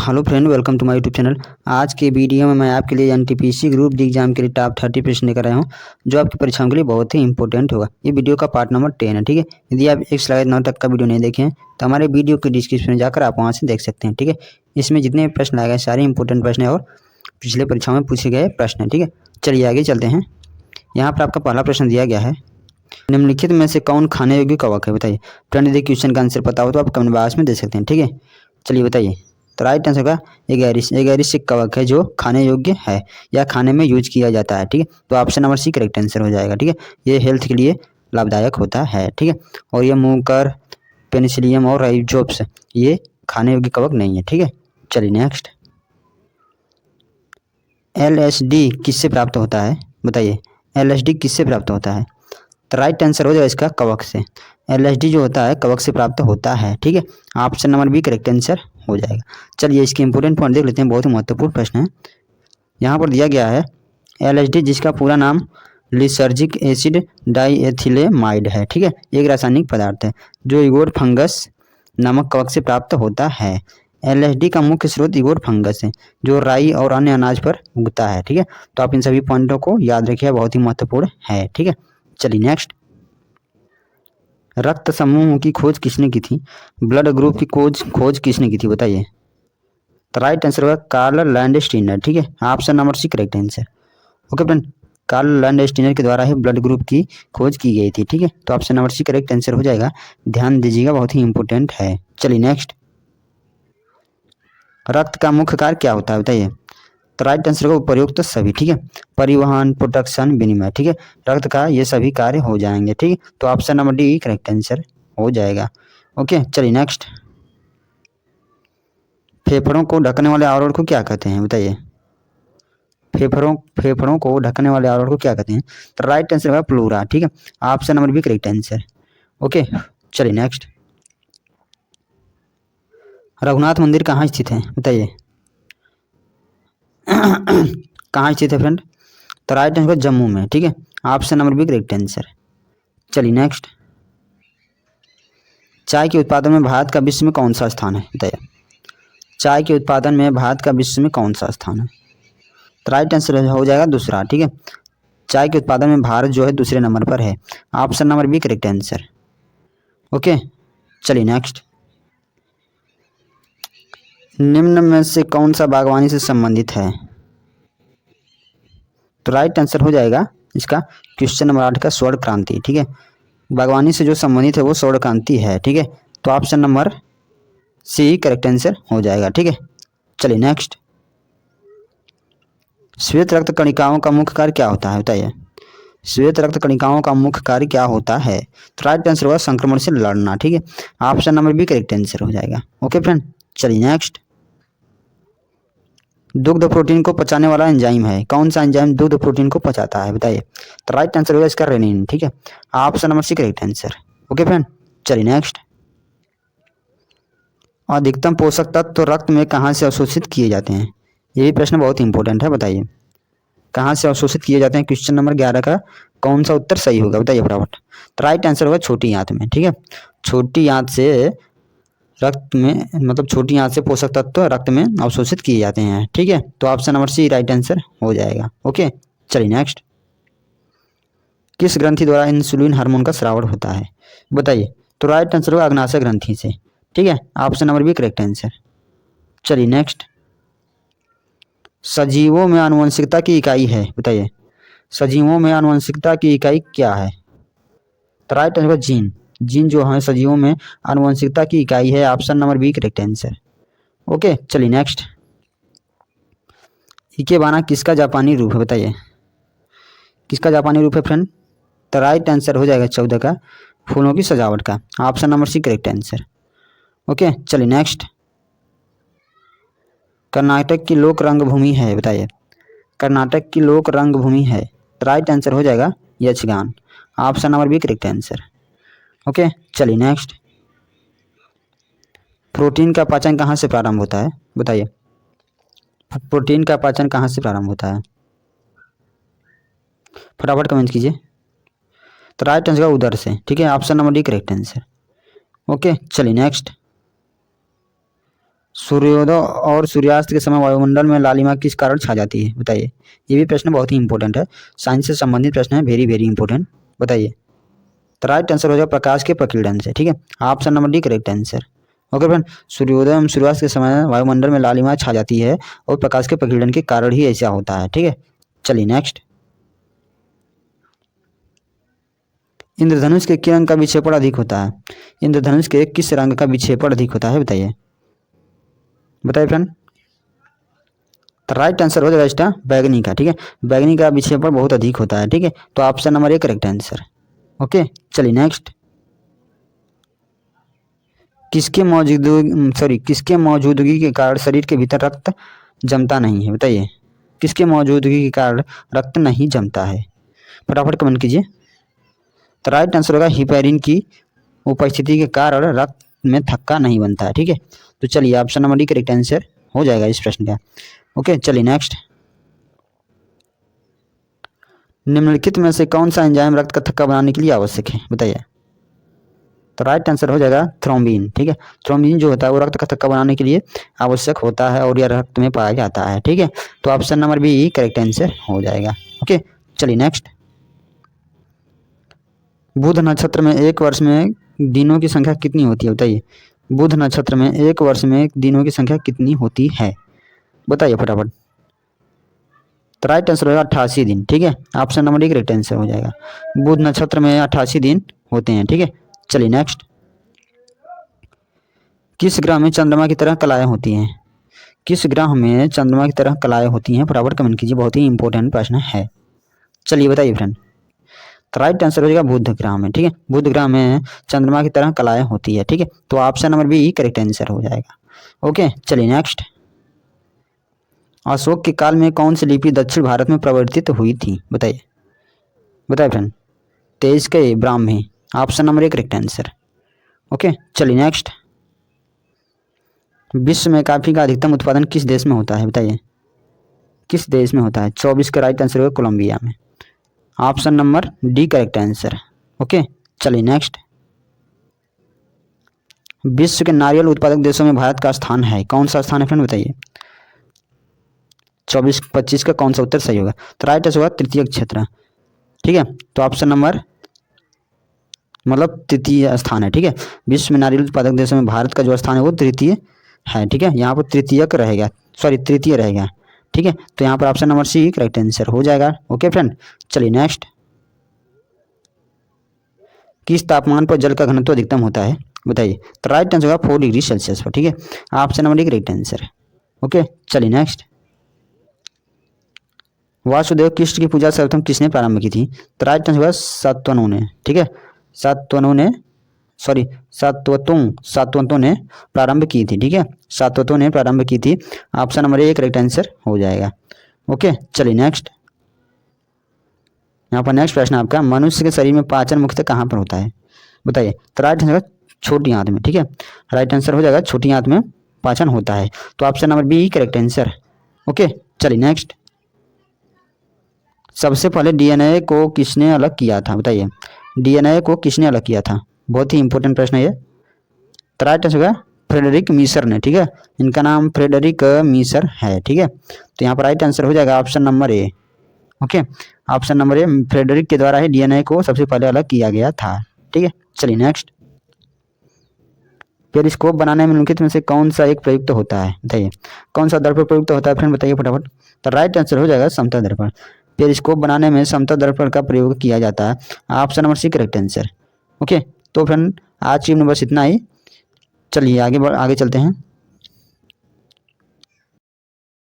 Hello friend, welcome to my YouTube channel. आज के video में मैं आपके लिए एनटीपीसी ग्रुप डी एग्जाम के लिए टॉप 30 प्रश्न लेकर आया हूं, जो आपकी परीक्षाओं के लिए बहुत ही इंपॉर्टेंट होगा। ये वीडियो का पार्ट नंबर 10 है, ठीक है। यदि आप 1 से 9 तक का वीडियो नहीं देखे हैं तो हमारे वीडियो के डिस्क्रिप्शन में जाकर आप वहाँ से देख सकते हैं, ठीक है। इसमें जितने प्रश्न लाए गए सारे इंपॉर्टेंट प्रश्न हैं और पिछले परीक्षाओं में पूछे गए प्रश्न हैं, ठीक है। चलिए आगे चलते हैं। यहाँ पर आपका पहला प्रश्न दिया गया है, निम्नलिखित में से कौन खाने योग्य कवक है, बताइए। फ्रेंड यदि क्वेश्चन का आंसर पता हो तो आप कमेंट बॉक्स में दे सकते हैं, ठीक है। चलिए बताइए। तो राइट आंसर का एगेरिस एक कवक है जो खाने योग्य है या खाने में यूज किया जाता है, ठीक है। तो option number C correct answer हो जाएगा, ठीक है। ये हेल्थ के लिए लाभदायक होता है, ठीक है। और ये मूकर, पेनिसिलियम और राइजोप्स ये खाने योग्य कवक नहीं है, ठीक है। चलिए नेक्स्ट। LSD किससे प्राप्त होता है, बताइए। LSD किससे प्राप्त होता है? तो राइट आंसर हो जाएगा इसका कवक से। LSD जो होता है कवक से प्राप्त होता है, ठीक है। Option number B correct answer हो जाएगा। चलिए इसके इंपॉर्टेंट पॉइंट देख लेते हैं, बहुत ही महत्वपूर्ण प्रश्न है। यहाँ पर दिया गया है LSD जिसका पूरा नाम लिसर्जिक एसिड डाइएथिलेमाइड है, ठीक है। एक रासायनिक पदार्थ है जो इगोर फंगस नामक कवक से प्राप्त होता है। LSD का मुख्य स्रोत इगोर फंगस है जो राई और अन्य अनाज पर उगता है, ठीक है। तो आप इन सभी पॉइंटों को याद रखिए, बहुत ही महत्वपूर्ण है, ठीक है। चलिए नेक्स्ट। रक्त समूह की खोज किसने की थी? ब्लड ग्रुप की खोज किसने की थी, बताइए। तो राइट आंसर होगा कार्ल लैंडस्टीनर, ठीक है। Option number C correct answer. Okay friend, Karl Landsteiner के द्वारा ही ब्लड ग्रुप की खोज की गई थी, ठीक है। तो option number C correct answer हो जाएगा। ध्यान दीजिएगा, बहुत ही इंपॉर्टेंट है। चलिए नेक्स्ट। रक्त का मुख्य कार्य क्या होता है, बताइए। तो राइट आंसर होगा उपयुक्त सभी, ठीक है। परिवहन, प्रोटेक्शन, विनिमय, ठीक है। रक्त का ये सभी कार्य हो जाएंगे, ठीक है। तो option number D correct answer हो जाएगा। ओके चलिए नेक्स्ट। फेफड़ों को ढकने वाले आवरण को क्या कहते हैं, बताइए। फेफड़ों को ढकने वाले आवरण को क्या कहते हैं? तो राइट आंसर होगा प्लूरा, ठीक है। Option number B correct answer. Okay चलिए नेक्स्ट। रघुनाथ मंदिर कहाँ स्थित है, बताइए। कहाँ स्थित है फ्रेंड? तो राइट आंसर जम्मू में, ठीक है। Option number B correct answer. चलिए नेक्स्ट। चाय के उत्पादन में भारत का विश्व में कौन सा स्थान है, बताइए। चाय के उत्पादन में भारत का विश्व में कौन सा स्थान है? तो राइट आंसर हो जाएगा दूसरा, ठीक है। चाय के उत्पादन में भारत जो है दूसरे नंबर पर है। Option number B correct answer. Okay चलिए नेक्स्ट। निम्न में से कौन सा बागवानी से संबंधित है? तो राइट आंसर हो जाएगा इसका क्वेश्चन नंबर 8 का स्वर्ण क्रांति, ठीक है। बागवानी से जो संबंधित है वो स्वर्ण क्रांति है, ठीक है। तो option number C correct answer हो जाएगा, ठीक है। चलिए नेक्स्ट। श्वेत रक्त कणिकाओं का मुख्य कार्य क्या होता है, बताइए। श्वेत रक्त कणिकाओं का मुख्य कार्य क्या होता है? तो राइट आंसर होगा संक्रमण से लड़ना, ठीक है। Option number B correct answer हो जाएगा। ओके फ्रेंड चलिए नेक्स्ट। दुग्ध प्रोटीन को पचाने वाला एंजाइम है, कौन सा एंजाइम दुग्ध प्रोटीन को पचाता है, बताइए। तो राइट आंसर होगा इसका रेनिन, ठीक है। Option number C correct answer. Okay friend चलिए नेक्स्ट। अधिकतम पोषक तत्व रक्त में कहाँ से अवशोषित किए जाते हैं? ये भी प्रश्न बहुत इंपॉर्टेंट है, बताइए। कहाँ से अवशोषित किए जाते हैं? क्वेश्चन नंबर 11 का कौन सा उत्तर सही होगा, बताइए फटाफट। तो राइट आंसर होगा छोटी आंत में, ठीक है। छोटी आंत से रक्त में, मतलब छोटी आंत से पोषक तत्व रक्त में अवशोषित किए जाते हैं, ठीक है। तो option number C right answer हो जाएगा। ओके चलिए नेक्स्ट। किस ग्रंथि द्वारा इंसुलिन हार्मोन का स्राव होता है, बताइए। तो राइट आंसर होगा अग्नाशय ग्रंथि से, ठीक है। Option number B correct answer. चलिए नेक्स्ट। सजीवों में आनुवंशिकता की इकाई है, बताइए। सजीवों में आनुवंशिकता की इकाई क्या है? तो राइट आंसर जीन। जीन जो है सजीवों में आनुवंशिकता की इकाई है। Option number B correct answer. Okay चलिए नेक्स्ट। इकेबाना किसका जापानी रूप है, बताइए। किसका जापानी रूप है फ्रेंड? तो राइट आंसर हो जाएगा 14 का फूलों की सजावट का। Option number C correct answer. Okay चलिए नेक्स्ट। कर्नाटक की लोक रंगभूमि है, बताइए। कर्नाटक की लोक रंगभूमि है। राइट आंसर हो जाएगा Yakshagana. Option number B correct answer. Okay चलिए नेक्स्ट। प्रोटीन का पाचन कहाँ से प्रारंभ होता है, बताइए। प्रोटीन का पाचन कहाँ से प्रारंभ होता है? फटाफट कमेंट कीजिए। तो राइट आंसर उदर से, ठीक है। Option number D correct answer. Okay चलिए नेक्स्ट। सूर्योदय और सूर्यास्त के समय वायुमंडल में लालिमा किस कारण छा जाती है, बताइए। ये भी प्रश्न बहुत ही इंपॉर्टेंट है, साइंस से संबंधित प्रश्न है, वेरी वेरी इंपॉर्टेंट, बताइए। तो राइट आंसर हो जाएगा प्रकाश के प्रकीर्णन से, ठीक है। Option number D correct answer. Okay friend, सूर्योदय एवं सूर्यास्त के समय वायुमंडल में लालिमा छा जाती है और प्रकाश के प्रकीर्णन के कारण ही ऐसा होता है, ठीक है। चलिए नेक्स्ट। इंद्रधनुष के किस रंग का विक्षेपण अधिक होता है? इंद्रधनुष के किस रंग का विक्षेपण अधिक होता है, बताइए। बताइए फ्रेंड। तो राइट आंसर हो जाएगा इसका बैगनी का, ठीक है। बैगनी का विक्षेपण बहुत अधिक होता है, ठीक है। तो option number A correct answer. Okay चलिए नेक्स्ट। किसके मौजूदगी के कारण शरीर के भीतर रक्त जमता नहीं है, बताइए। किसके मौजूदगी के कारण रक्त नहीं जमता है, फटाफट कमेंट कीजिए। तो राइट आंसर होगा हिपैरिन की उपस्थिति के कारण रक्त में थक्का नहीं बनता है, ठीक है। तो चलिए option number D correct answer हो जाएगा इस प्रश्न का। ओके चलिए नेक्स्ट। निम्नलिखित में से कौन सा एंजाइम रक्त का थक्का बनाने के लिए आवश्यक है, बताइए। तो राइट आंसर हो जाएगा थ्रोम्बिन, ठीक है। थ्रोम्बिन जो होता है वो रक्त का थक्का बनाने के लिए आवश्यक होता है और यह रक्त में पाया जाता है, ठीक है। तो option number B correct answer हो जाएगा। ओके चलिए नेक्स्ट। बुध नक्षत्र में एक वर्ष में दिनों की संख्या कितनी होती है, बताइए। बुध नक्षत्र में एक वर्ष में दिनों की संख्या कितनी होती है, बताइए फटाफट। तो राइट आंसर होगा 88 दिन, ठीक है। Option number D correct answer हो जाएगा। बुध नक्षत्र में 88 दिन होते हैं, ठीक है। चलिए नेक्स्ट। किस ग्रह में चंद्रमा की तरह कलाएं होती हैं? किस ग्रह में चंद्रमा की तरह कलाएं होती हैं, फटाफट कमेंट कीजिए, बहुत ही इंपॉर्टेंट प्रश्न है। चलिए बताइए फ्रेंड। तो राइट आंसर हो जाएगा बुध ग्रह में, ठीक है। बुध ग्रह में चंद्रमा की तरह कलाएं होती है, ठीक है। तो option number B correct answer हो जाएगा। ओके चलिए नेक्स्ट। अशोक के काल में कौन सी लिपि दक्षिण भारत में प्रवर्तित हुई थी, बताइए। बताइए फ्रेंड। तेज के Brahmi, option number A correct answer. Okay चलिए नेक्स्ट। विश्व में कॉफी का अधिकतम उत्पादन किस देश में होता है, बताइए। किस देश में होता है? 24 का राइट आंसर होगा कोलंबिया में। Option number D correct answer. Okay चलिए नेक्स्ट। विश्व के नारियल उत्पादक देशों में भारत का स्थान है, कौन सा स्थान है फ्रेंड, बताइए। 24-25 का कौन सा उत्तर सही होगा? तो राइट आंसर होगा तृतीय क्षेत्र, ठीक है। तो ऑप्शन नंबर मतलब तृतीय स्थान है, ठीक है। विश्व में नारियल उत्पादक देशों में भारत का जो स्थान है वो तृतीय है, ठीक है। यहाँ पर तृतीयक रहेगा, सॉरी तृतीय रहेगा, ठीक है। तो यहाँ पर option number C correct answer हो जाएगा। ओके फ्रेंड चलिए नेक्स्ट। किस तापमान पर जल का घनत्व अधिकतम होता है, बताइए। तो राइट आंसर होगा 4 डिग्री सेल्सियस पर, ठीक है। Option number D correct answer. Okay चलिए नेक्स्ट। वासुदेव कृष्ण की पूजा सर्वप्रथम किसने प्रारंभ की थी? तो राइट आंसर होगा सातवनों ने, ठीक है। सातवतों ने प्रारंभ की थी, ठीक है। सातवतों ने प्रारंभ की थी। Option number A correct answer हो जाएगा। ओके चलिए नेक्स्ट। यहाँ पर नेक्स्ट प्रश्न आपका, मनुष्य के शरीर में पाचन मुख्यतः कहाँ पर होता है, बताइए। तो राइट आंसर छोटी आंत में, ठीक है। राइट आंसर हो जाएगा छोटी आंत में पाचन होता है। तो option number B correct answer. Okay चलिए नेक्स्ट। सबसे पहले डीएनए को किसने अलग किया था, बताइए। डीएनए को किसने अलग किया था? बहुत ही इंपॉर्टेंट प्रश्न है ये। तो राइट आंसर होगा फ्रेडरिक मीसर ने, ठीक है। इनका नाम फ्रेडरिक मीसर है, ठीक है। तो यहाँ पर राइट आंसर हो जाएगा option number A. Okay option number A, Frederick के द्वारा ही डीएनए को सबसे पहले अलग किया गया था, ठीक है। चलिए नेक्स्ट। पेरिस्कोप बनाने में निम्नलिखित में से कौन सा एक प्रयुक्त होता है, बताइए। कौन सा दर्पण प्रयुक्त होता है फ्रेंड, बताइए फटाफट। तो राइट आंसर हो जाएगा समतल दर्पण। पेरिस्कोप बनाने में समतल दर्पण का प्रयोग किया जाता है। Option number C correct answer. Okay तो फ्रेंड आज की वीडियो बस इतना ही। चलिए आगे चलते हैं।